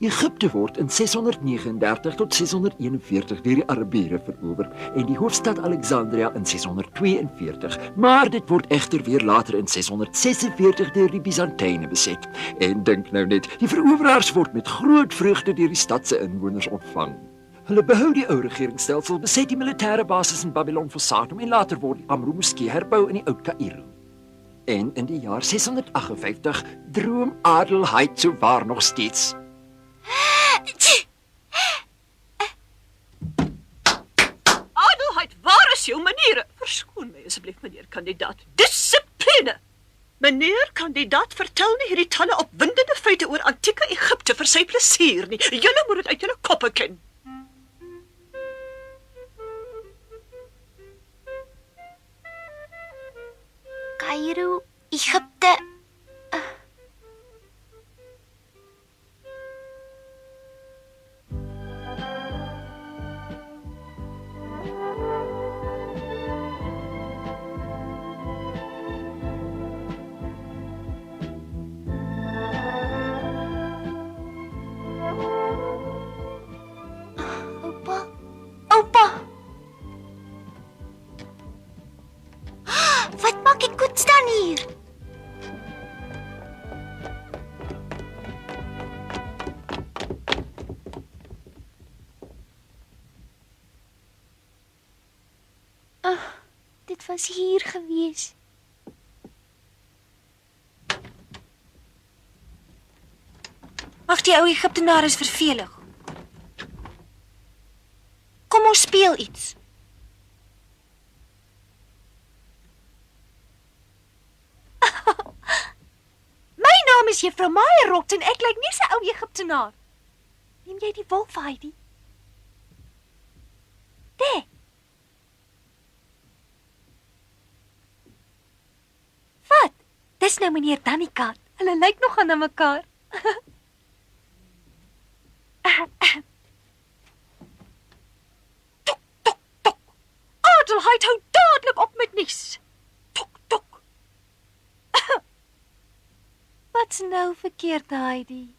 Egipte word in 639 tot 641 deur die Arabiere verower en die hoofstad Alexandria in 642, maar dit word egter weer later in 646 deur die Byzantyne beset. En dink nou net, die veroweraars word met groot vreugde deur die stad se inwoners ontvang. Hulle behou die ou regeringsstelsel, beset die militêre basis in Babylon Fosatum en later word die Amru Moskee herbou in die Oud Kaïro. En in die jaar 658 droom Adelheid souwaar nog steeds. Adelheid, waar is jou maniere? Verskoon my asseblief, meneer kandidaat. Dissipline! Meneer kandidaat, vertel nie hierdie talle opwindende feite oor antieke Egipte vir sy plesier nie. Julle moet dit uit julle koppe ken. Kaïro, Egipte. Oupa. Wat maak die koets dan hier? Dit was hier gewees. Ag, die ou Egiptenaar is vervelig. Kom ons speel iets. My naam is Juffrou Meyer-Rot en ek lyk nie so ou Egiptenaar. Neem jy die wolf, Heidi? Daar. Wat? Dis nou meneer Dannykat. Hulle lyk nog aan mekaar. Adelheid, hou dadelik op met nies. Tok, tok. Wat's nou verkeerd, Heidi?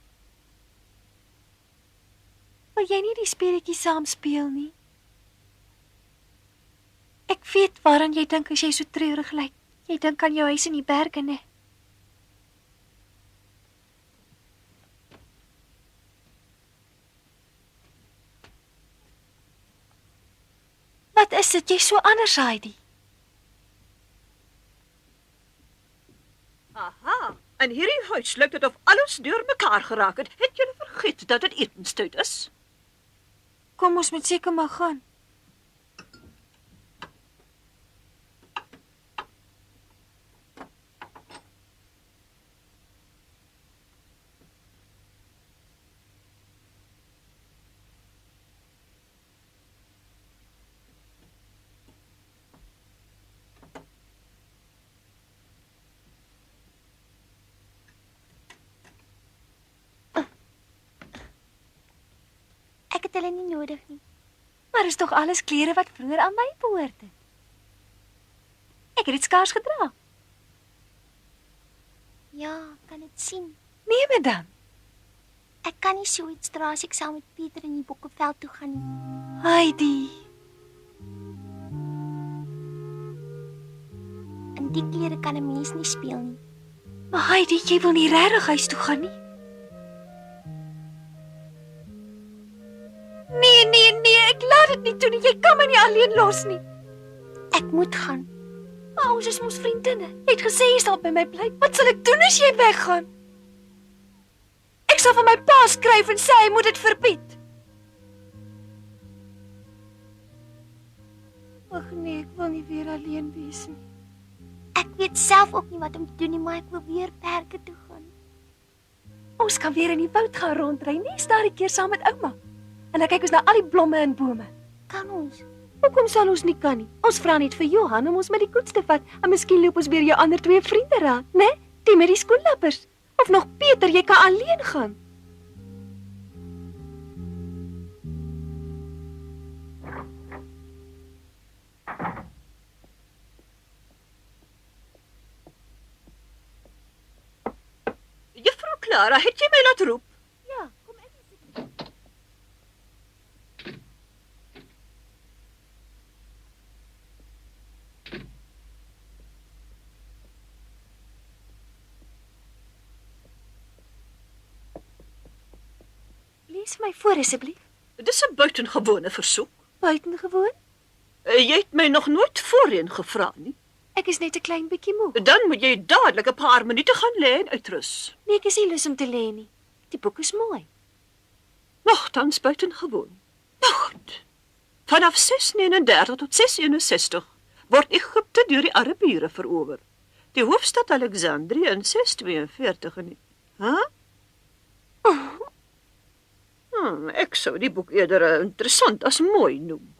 Wil jy nie die speletjie saam speel nie? Ek weet waaraan jy dink as jy so treurig lyk. Jy dink aan jou huis in die berge, né? Wat is dit? Jy's so anders, Heidi. Aha, in hierdie huis lyk dit of alles deur mekaar geraak het. Het julle vergeet dat dit etenstyd is? Kom, ons moet seker maar gaan. Ek het hulle nie nodig nie. Maar is tog alles klere wat vroeër aan my behoort het. Ek het dit skaars gedra. Ja, kan dit sien. Neem dit dan. Ek kan nie so iets dra as ek saam met Pieter in die Bokkeveld toe gaan nie. Heidi. In die klere kan 'n mens nie speel nie. Maar Heidi, jy wil nie regtig huis toe gaan nie? Nee, ek laat dit nie toe nie. Jy kan my nie alleen los nie. Ek moet gaan. Maar ons is mos vriendinne. Jy het gesê jy sal by my bly. Wat sal ek doen as jy weggaan? Ek sal vir my pa skryf en sê hy moet dit verbied. Ag nee, ek wil nie weer alleen wees nie. Ek weet self ook nie wat om te doen nie, maar ek wil weer berge toe gaan. Ons kan weer in die woud gaan rondry, nie daardie keer saam met ouma. En dan kyk ons na al die blomme en bome. Kan ons? Hoekom sal ons nie kan nie? Ons vra net vir Johan om ons met die koets te vat en miskien loop ons weer jou ander twee vriende raak, né? Die met die skoenlappers. Of nog Pieter, jy kan alleen gaan. Clara, het jy my laat roep? Ja, kom in. Lees vir my voor asseblief. Dis 'n buitengewone versoek. Buitengewoon. Jy het my nog nooit voorheen gevra nie. Ek is net 'n klein bietjie moeg. Dan moet jy dadelik 'n paar minute gaan lê en uitrus. Nee, ek is nie lus om te lê nie. Die boek is mooi. Nogtans buitengewoon. Nou goed. Vanaf 639 tot 661 word Egipte deur die Arabiere verower. Die hoofstad Alexandrië in 642 en ek sou die boek eerder interessant as mooi noem.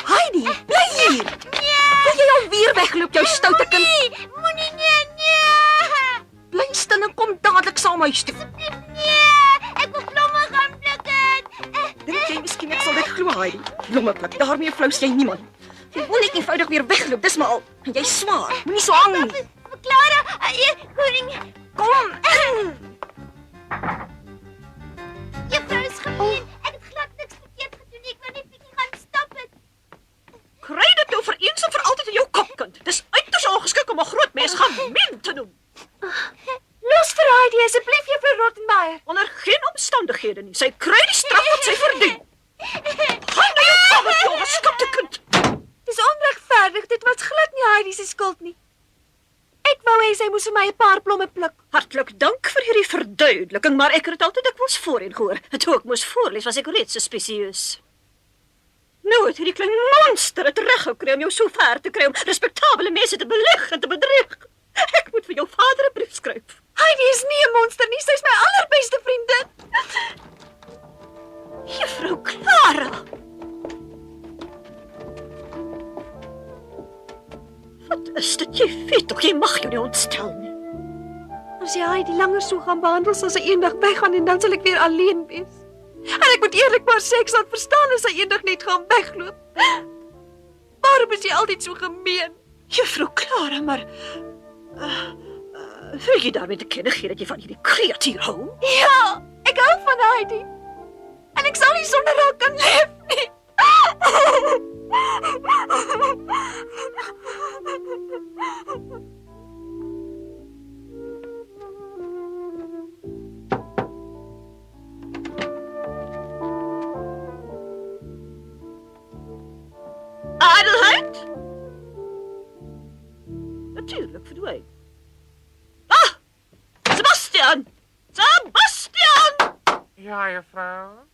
Heidi, bly hier. Wil jy alweer wegloop, jou stoute kind? Moenie nee. Bly stil en kom dadelik saam huis toe. Nee, ek wil blomme gaan pluk. Dink jy miskien ek sal dit glo, Heidi? Blomme pluk, daarmee flous jy niemand. Jy wil net eenvoudig weer wegloop, dis maar al. En jy's swaar, moenie so hang nie. Clara, koning. Kom in. Juffrou is gemeen. Ek het glad niks verkeerd gedoen nie. Ek wou net bietjie gaan stap het. Kry dit nou vir eens en vir altyd in jou kop, kind. Dis uiters ongeskik om 'n groot mens gemeen te noem. Los vir Heidi asseblief, juffrou Rottenmeier. Onder geen omstandighede nie. Sy kry die straf wat sy verdien. Gaan na jou kamer, jou geskapte kind. Dis onregverdig, dit was glad nie Heidi se skuld nie. Ek wou hê sy moes vir my 'n paar blomme pluk. Hartlik dank vir hierdie verduideliking, maar ek het dit altyd dikwels voorheen gehoor. Toe ek moes voorlees, was ek reeds suspisieus. Nou het hierdie klein monster het reg gekry om jou so ver te kry om respektabele mense te belig en te bedrieg. Ek moet vir jou vader 'n brief skryf. Heidi is nie 'n monster nie, sy's my allerbeste vriendin. Juffrou Clara. Wat is dit? Jy weet tog, jy mag jou nie ontstel nie. As jy Heidi langer so gaan behandel, sal sy eendag weggaan en dan sal ek weer alleen wees. En ek moet eerlikwaar sê, ek sal verstaan as sy eendag net gaan wegloop. Waarom is jy altyd so gemeen? Juffrou Clara, maar wil jy daarmee te kenne gee dat jy van hierdie kreatuur hou? Ja, ek hou van Heidi. En ek sal nie sonder haar kan leef nie. Adelheid? Natuurlijk verdwijn. Ah! Sebastian! Sebastian! Ja, juffrouw.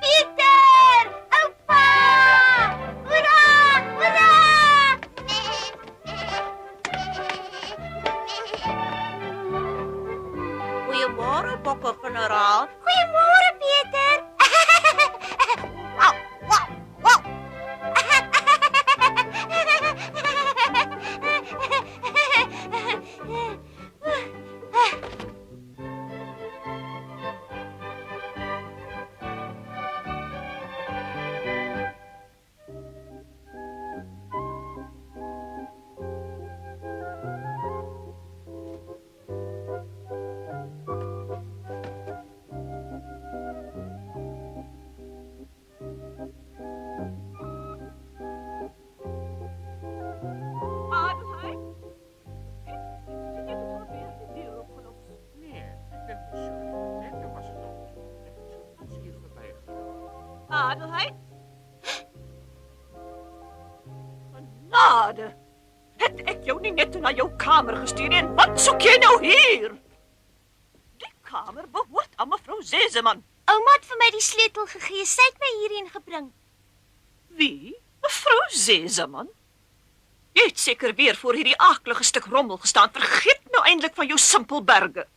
Pieter! Oupa! Hoera! Hoera! Goeiemôre, bokke-generaal. Goeiemôre, Pieter. Wau, wau, wau. Adelheid? Sien jy dit alweer die deur opgelos? Nee, ik denk niet zo. Net toen was het nog. Ik heb zo pas hier voorbij gegaan. Adelheid? Genade! Het ek jou nie net na jou kamer gestuur nie, en wat soek jy nou hier? Die kamer behoort aan mevrou Zeseman. Ouma het vir my die sleutel gegee. Sy het my hierheen gebring. Wie? Mevrou Zeseman? Jy het seker weer voor hierdie aaklige stuk rommel gestaan. Vergeet nou nou eintlik van jou simpelberge?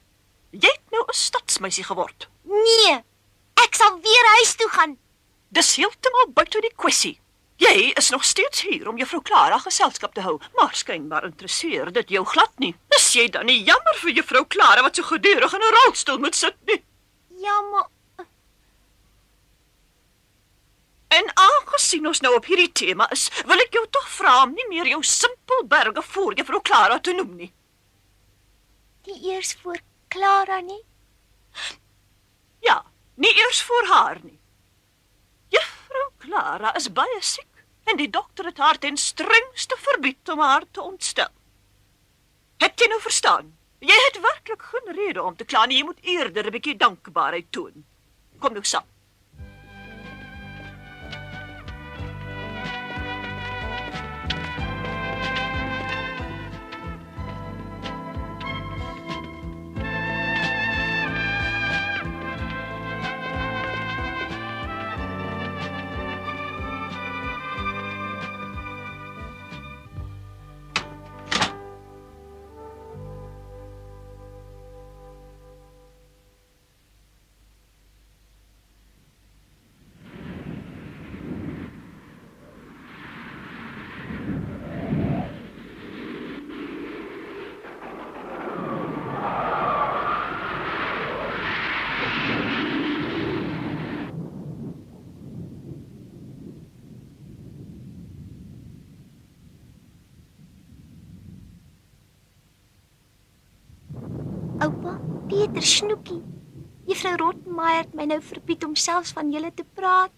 Jy het nou 'n stadsmeisie geword. Nee, ek sal weer huis toe gaan. Dis heeltemal buite die kwessie. Jy is nog steeds hier om juffrou Clara geselskap te hou, maar skynbaar interesseer dit jou glad nie. Is jy dan nie jammer vir juffrou Clara wat so gedurig in 'n rolstoel moet sit nie? Ja, maar En aangesien ons nou op hierdie tema is, wil ek jou tog vra om nie meer jou simpelberge voor juffrou Clara te noem nie. nie eers voor Clara nie. Ja, nie eers voor haar nie. Juffrou Clara is baie siek en die dokter het haar ten strengste verbied om haar te ontstel. Het jy nou verstaan? Jy het werklik geen rede om te kla nie, jy moet eerder 'n bietjie dankbaarheid toon. Kom nou saam. Oupa, Pieter Snoekie. Juffrou Rottenmeier het my nou verbied om selfs van julle te praat.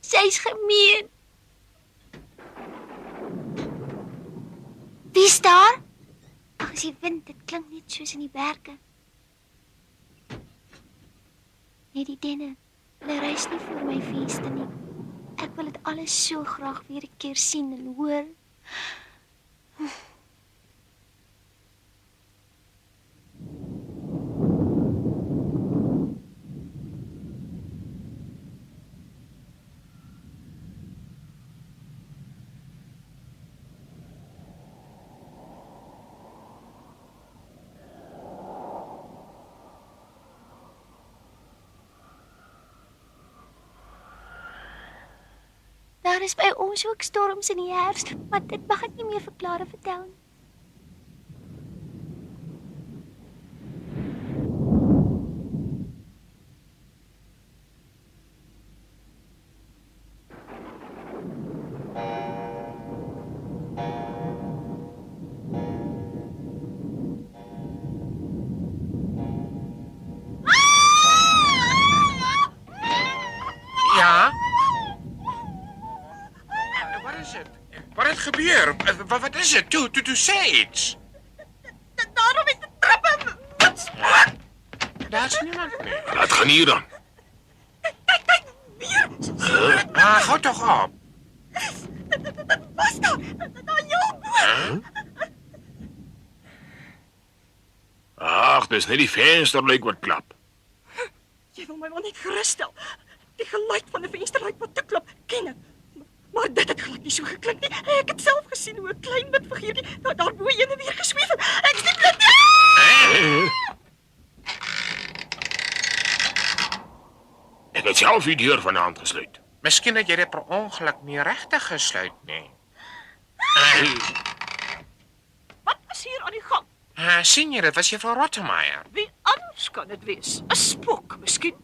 Sy's gemeen. Wie's daar? Ag, as die wind, dit klink net soos in die berge. Nee, die denne, hulle reis nie vir my feeste nie. Ek wil dit alles so graag weer 'n keer sien en hoor. Daar is by ons ook storms in die herfs, maar dit mag ek nie meer vir Clara vertel nie. Ja? Wat is het? Wat het gebeur? Wat is het? Toe, sê iets. Daarom is die trappe wat spook. Daar is niemand nie. Laat gaan hier dan. Kyk, weer. Hou toch op. Was daar jou boot. Ag, dis net die vensterluik wat klap. Jy wil my maar net gerus stel. Die geluid van 'n vensterluik wat te klap, ken ek. Maar dit het glad nie so geklink nie. Ek het self gesien hoe 'n klein wit figuurtjie daar bo heen en weer gesweef het. Ek is nie blind nie. Ek het self die deur vanaand gesluit. Miskien het jy dit per ongeluk nie regtig gesluit nie. Wat is hier aan die gang? Sien jy, dit was juffrou Rottenmeier. Wie anders kan dit wees? 'n Spook miskien.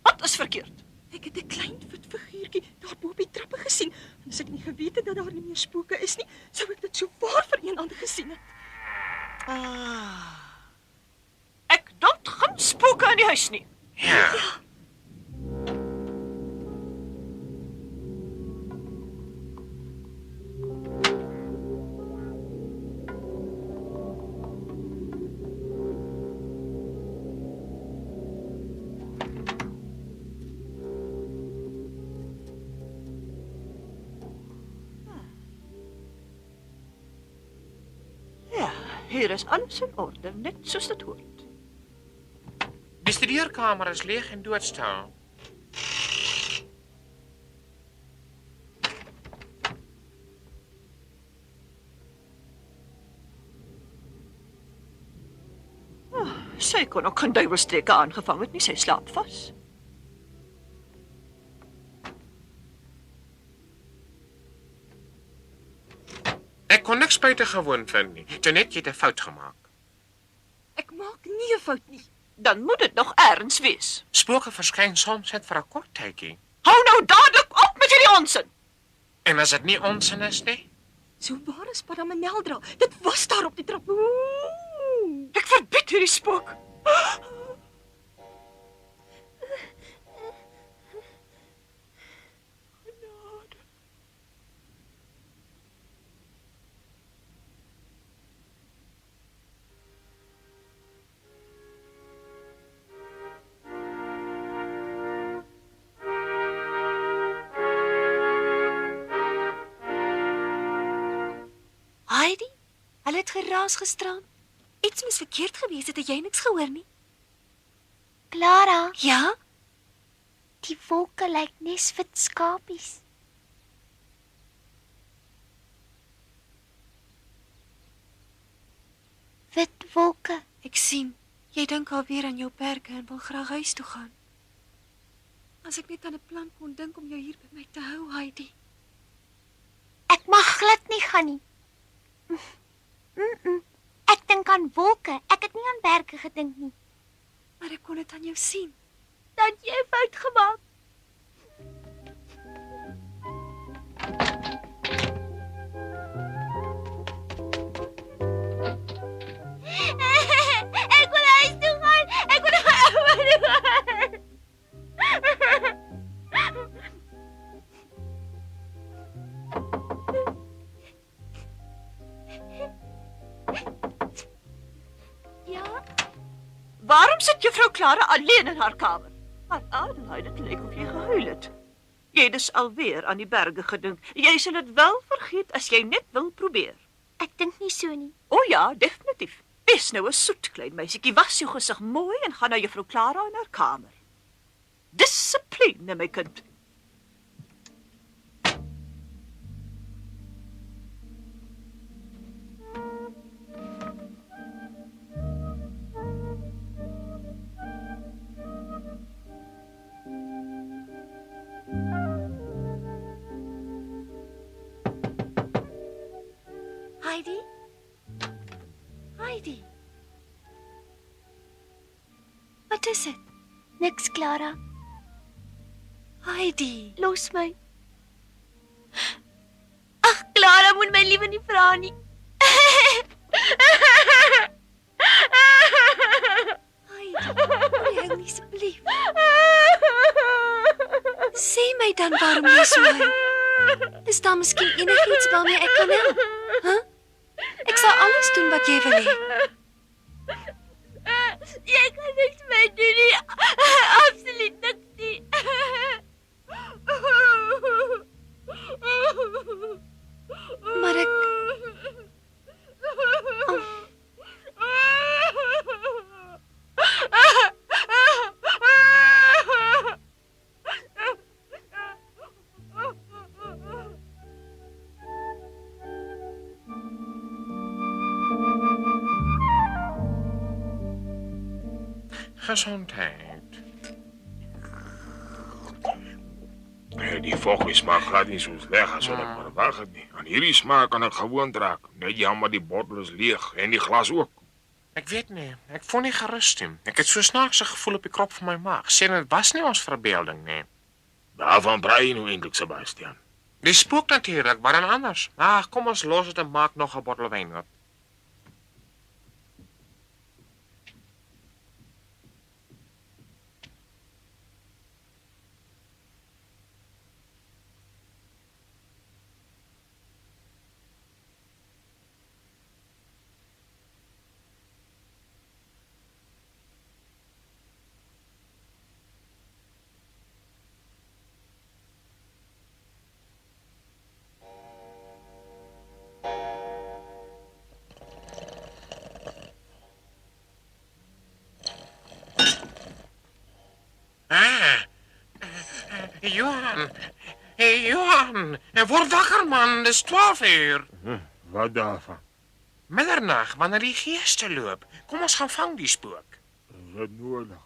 Wat is verkeerd? Ek het 'n klein wit figuurtjie daar bo op die trappe gesien. En as ek nie geweet het dat daar nie meer spooke is nie, sou ek dit so waar vir een ander gesien het. Ek dink geen spooke in die huis nie. Ja. Ja, hier is alles in orde, net soos dit hoort. Die studeerkamer is leeg en doodstil. Sy kon ook geen duiwelstreke aangevang het nie, sy slaap vas. Ek kon niks buitengewoon vind nie. Janet, jy het 'n fout gemaak. Ek maak nie 'n fout nie. Dan moet dit nog erns wees. Spooke verskyn soms net vir 'n kort tydjie. Hou nou dadelik op met hierdie onsin. En as dit nie onsin is nie, So waar is Padameldra? Dit was daar op die trap. Ooh. Ek verbied hierdie spook. Heidi, hulle het geraas gisteraan. Iets moes verkeerd gewees het jy niks gehoor nie. Clara, Ja? die wolke lyk nes wit skapies. Wit wolke. Ek sien. Jy dink alweer aan jou perke en wil graag huis toe gaan. As ek net aan 'n plan kon dink om jou hier by my te hou, Heidi. Ek mag glad nie gaan nie. Ek dink aan wolke. Ek het nie aan berge gedink nie. Maar ek kon dit aan jou sien. Dan het jy 'n fout gemaak. Ek wil huis toe gaan. Ek wil huis toe gaan. Ja, Waarom sit juffrou Clara alleen in haar kamer? Maar Adelheid, dit lyk of jy gehuil het. Jy het dus alweer aan die berge gedink. Jy sal dit wel vergeet as jy net wil probeer. ek dink nie so nie. O ja, definitief. Wees nou 'n soet klein meisietjie, was jou gesig mooi en gaan na juffrou Clara in haar kamer. Dissipline, my kind. Heidi? Heidi? Wat is dit? Niks, Clara. Heidi. Los my. Ag, Clara, moet my liewe nie vra nie. Heidi, nee, asseblief. Sê my dan waarom jy so huil. Is daar miskien enigiets waarmee ek kan help? Huh? Ek sal alles doen wat jy wil hê. Jy kan niks my doen nie. Absoluut niks nie. Maar ek Gesondheid. Die voggie smaak glad nie so sleg as wat ek maar verwag het nie. Aan hierdie smaak kan ek gewoond raak. Net jammer die bottel is leeg en die glas ook. Ek weet nie, ek voel nie gerus nie. Ek het so snaakse gevoel op die krop van my maag. Sien, dit was nie ons verbeelding nie. Daarvan braai jy nou eintlik, Sebastian. Die spook natuurlik, maar dan anders. Ag, kom ons los dit en maak nog 'n bottel wyn op. Johan, hey Johan, word wakker man, dis 12 uur. Wat daarvan? Middernag, wanneer die geeste loop. Kom ons gaan vang die spook. dit nodig.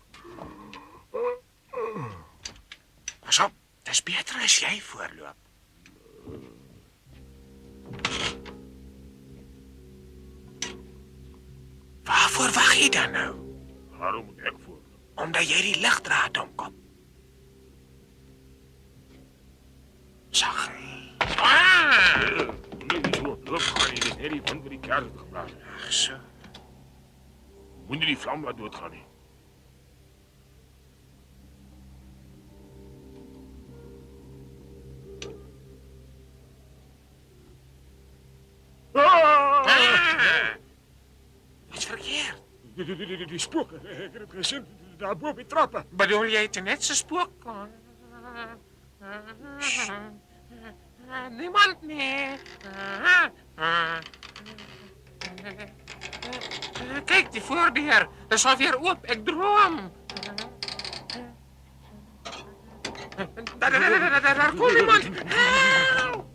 Pas op, dis beter as jy voorloop. Waarvoor wag jy dan nou? Waarom moet ek voor? Omdat jy die ligdraad omkop. Sag. Moenie so loop gaan nie, dis net die wind wat die kers het geblaas. Ag so. Moenie die vlam laat doodgaan nie. Wat's verkeerd? Die spook, ek het gesien, daar bo op die trappe. Bedoel jy dit net so spook? Niemand nie. Kyk, die voordeur. Dis alweer oop. Ek droom. Daar kom iemand. Help!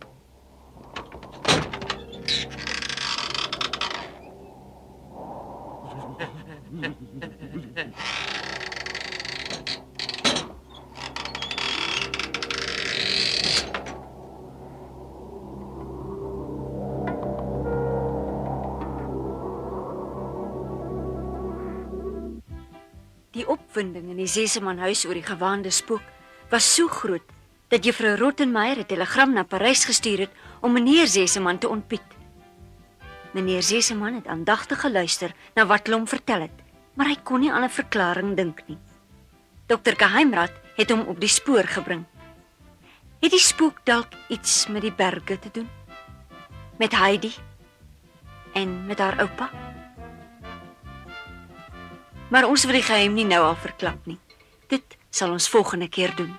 Die opwinding in die Sesemanhuis oor die gewaande spook was so groot dat juffrou Rottenmeier 'n telegram na Parys gestuur het om meneer Seseman te ontbied. Meneer Seseman het aandagtig geluister na wat hulle hom vertel het, maar hy kon nie aan 'n verklaring dink nie. Dr. Geheimrat het hom op die spoor gebring. Het die spook dalk iets met die berge te doen? Met Heidi en met haar oupa? Maar ons wil die geheim nie nou al verklap nie. Dit sal ons volgende keer doen.